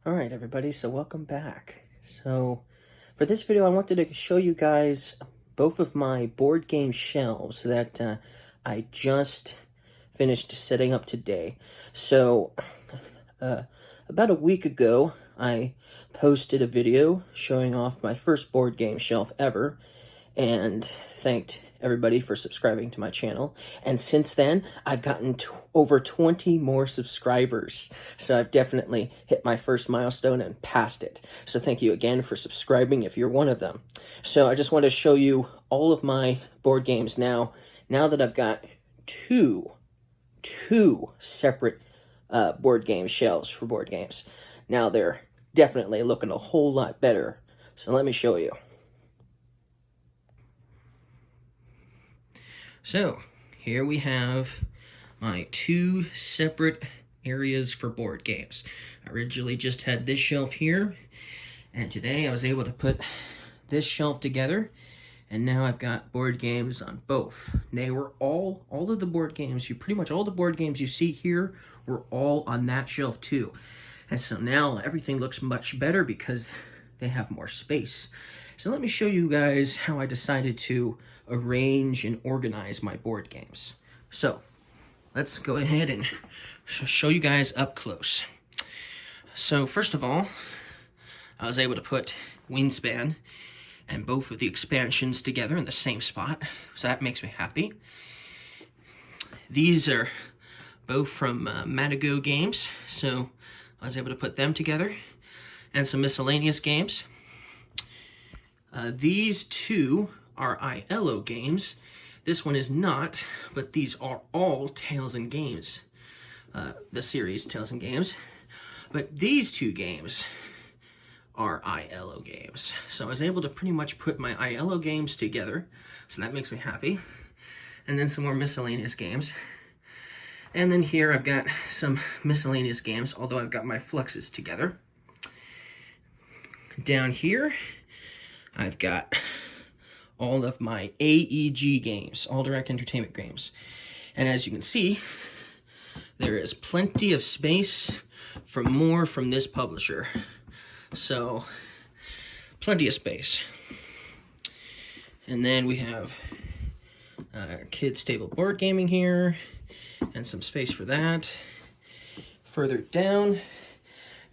Alright everybody, so welcome back. So for this video I wanted to show you guys both of my board game shelves that I just finished setting up today. So about a week ago I posted a video showing off my first board game shelf ever and thanked everybody for subscribing to my channel. And since then, I've gotten over 20 more subscribers. So I've definitely hit my first milestone and passed it. So thank you again for subscribing if you're one of them. So I just want to show you all of my board games now. Now that I've got two separate board game shelves for board games. Now they're definitely looking a whole lot better. So let me show you. So, here we have my two separate areas for board games. I originally just had this shelf here, and today I was able to put this shelf together, and now I've got board games on both. They were all of the board games, pretty much all the board games you see here were all on that shelf too. And so now everything looks much better because they have more space. So let me show you guys how I decided to arrange and organize my board games. So let's go ahead and show you guys up close. So first of all, I was able to put Wingspan and both of the expansions together in the same spot, so that makes me happy. These are both from Matagot Games, so I was able to put them together, and some miscellaneous games. These two are ILO games. This one is not, but these are all Tales and Games, the series Tales and Games. But these two games are ILO games. So I was able to pretty much put my ILO games together, so that makes me happy. And then some more miscellaneous games. And then here I've got some miscellaneous games, although I've got my Fluxes together. Down here, I've got all of my AEG games, All Direct Entertainment games. And as you can see, there is plenty of space for more from this publisher. So, plenty of space. And then we have Kids Table Board Gaming here, and some space for that. Further down,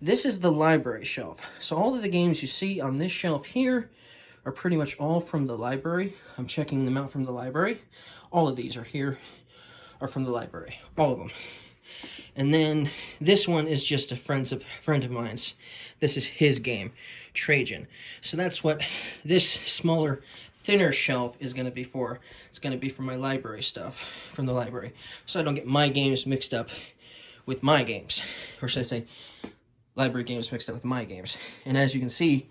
this is the library shelf. So all of the games you see on this shelf here are pretty much all from the library. I'm checking them out from the library. All of these are are from the library, all of them. And then this one is just a friend of mine's. This is his game, Trajan. So that's what this smaller, thinner shelf is going to be for. It's going to be for my library stuff from the library, so I don't get my games mixed up with my games, or should I say, library games mixed up with my games. And as you can see,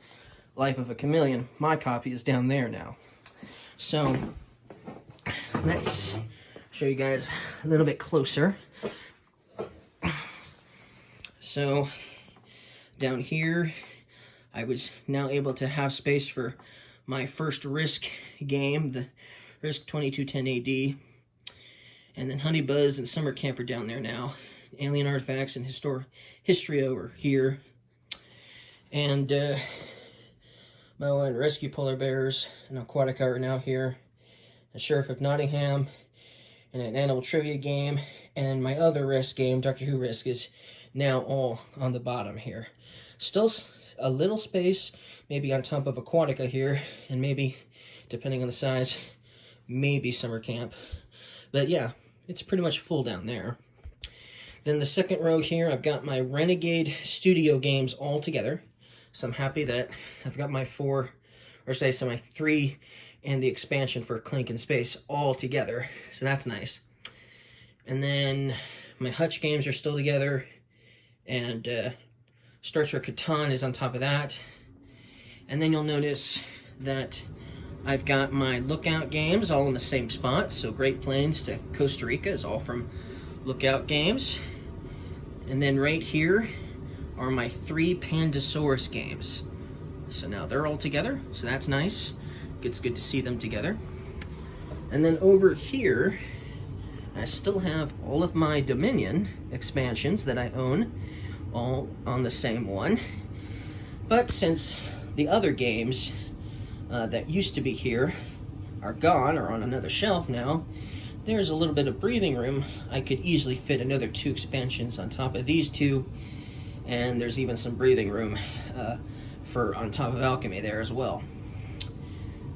Life of a Chameleon, my copy is down there now. So let's show you guys a little bit closer. So down here, I was now able to have space for my first Risk game, the Risk 2210 AD. And then Honey Buzz and Summer Camp are down there now. Alien Artifacts and History over here. And Moa and Rescue Polar Bears and Aquatica are now here. The Sheriff of Nottingham and an Animal Trivia game. And my other Risk game, Doctor Who Risk, is now all on the bottom here. Still a little space, maybe on top of Aquatica here, and maybe, depending on the size, maybe Summer Camp. But yeah, it's pretty much full down there. Then the second row here, I've got my Renegade Studio games all together. So I'm happy that I've got my my 3 and the expansion for Clink and Space all together. So that's nice. And then my Hutch games are still together. And Star Trek Catan is on top of that. And then you'll notice that I've got my Lookout games all in the same spot. So Great Plains to Costa Rica is all from Lookout games. And then right here are my 3 Pandasaurus games. So now they're all together, so that's nice. It's good to see them together. And then over here, I still have all of my Dominion expansions that I own, all on the same one. But since the other games that used to be here are gone or on another shelf now, there's a little bit of breathing room. I could easily fit another 2 expansions on top of these 2, and there's even some breathing room for on top of Alchemy there as well.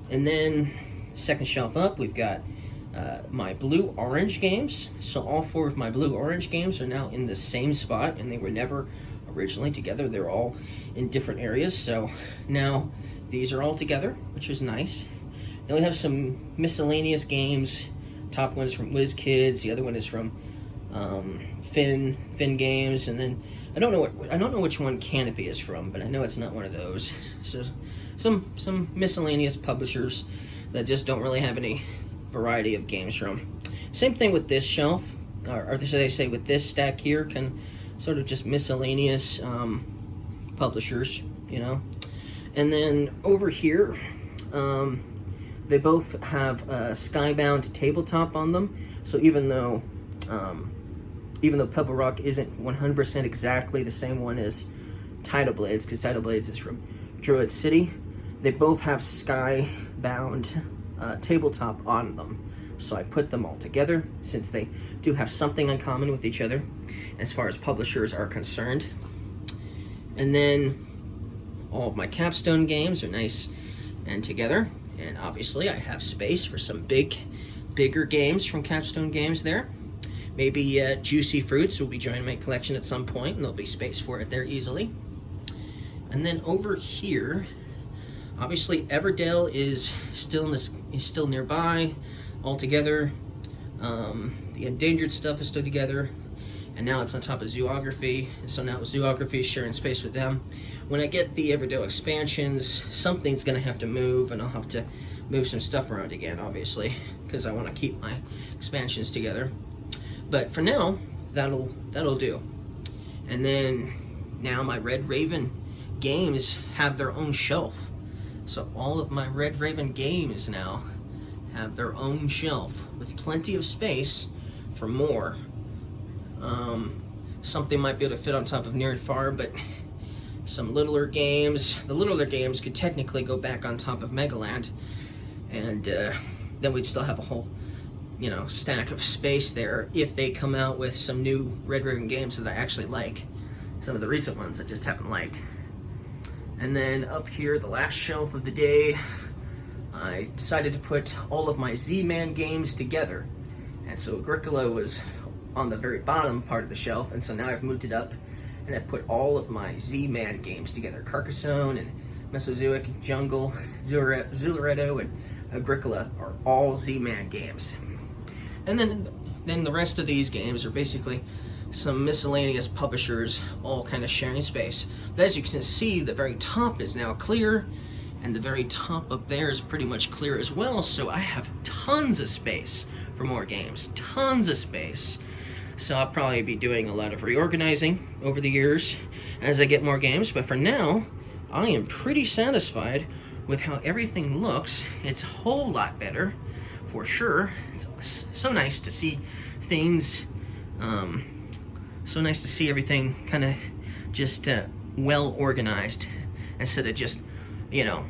And then second shelf up, we've got my blue-orange games. So all 4 of my blue-orange games are now in the same spot, and they were never originally together. They're all in different areas, so now these are all together, which is nice. Then we have some miscellaneous games. Top one's from WizKids, the other one is from Finn Games, and then I don't know which one Canopy is from, but I know it's not one of those. So some miscellaneous publishers that just don't really have any variety of games from. Same thing with this shelf, or should I say with this stack here, can sort of just miscellaneous publishers, you know. And then over here, they both have Skybound tabletop on them. So even though Pebble Rock isn't 100% exactly the same one as Tidal Blades, because Tidal Blades is from Druid City, they both have Skybound tabletop on them. So I put them all together since they do have something in common with each other as far as publishers are concerned. And then all of my Capstone games are nice and together. And obviously I have space for some bigger games from Capstone Games there. Maybe Juicy Fruits will be joining my collection at some point, and there'll be space for it there easily. And then over here, obviously Everdell is still nearby, all together. The endangered stuff is still together, and now it's on top of Zoography, and so now Zoography is sharing space with them. When I get the Everdell expansions, something's gonna have to move, and I'll have to move some stuff around again, obviously, because I want to keep my expansions together. But for now, that'll do. And then now my Red Raven games have their own shelf. So all of my Red Raven games now have their own shelf with plenty of space for more. Something might be able to fit on top of Near and Far, but some littler games, the littler games could technically go back on top of Megaland, and then we'd still have a whole, you know, stack of space there if they come out with some new Red Raven games that I actually like. Some of the recent ones I just haven't liked. And then up here, the last shelf of the day, I decided to put all of my Z-Man games together. And so Agricola was on the very bottom part of the shelf, and so now I've moved it up and I've put all of my Z-Man games together. Carcassonne and Mesozoic, Jungle, Zularedo, and Agricola are all Z-Man games. And then the rest of these games are basically some miscellaneous publishers all kind of sharing space. But as you can see, the very top is now clear, and the very top up there is pretty much clear as well, so I have tons of space for more games. Tons of space. So I'll probably be doing a lot of reorganizing over the years as I get more games, but for now, I am pretty satisfied with how everything looks. It's a whole lot better, for sure. It's so nice to see things, so nice to see everything kind of just well organized instead of just, you know,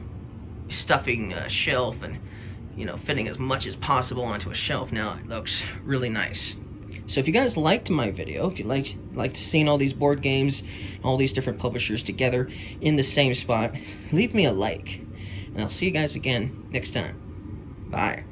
stuffing a shelf and, you know, fitting as much as possible onto a shelf. Now it looks really nice. So if you guys liked my video, if you liked seeing all these board games, all these different publishers together in the same spot, leave me a like. And I'll see you guys again next time. Bye.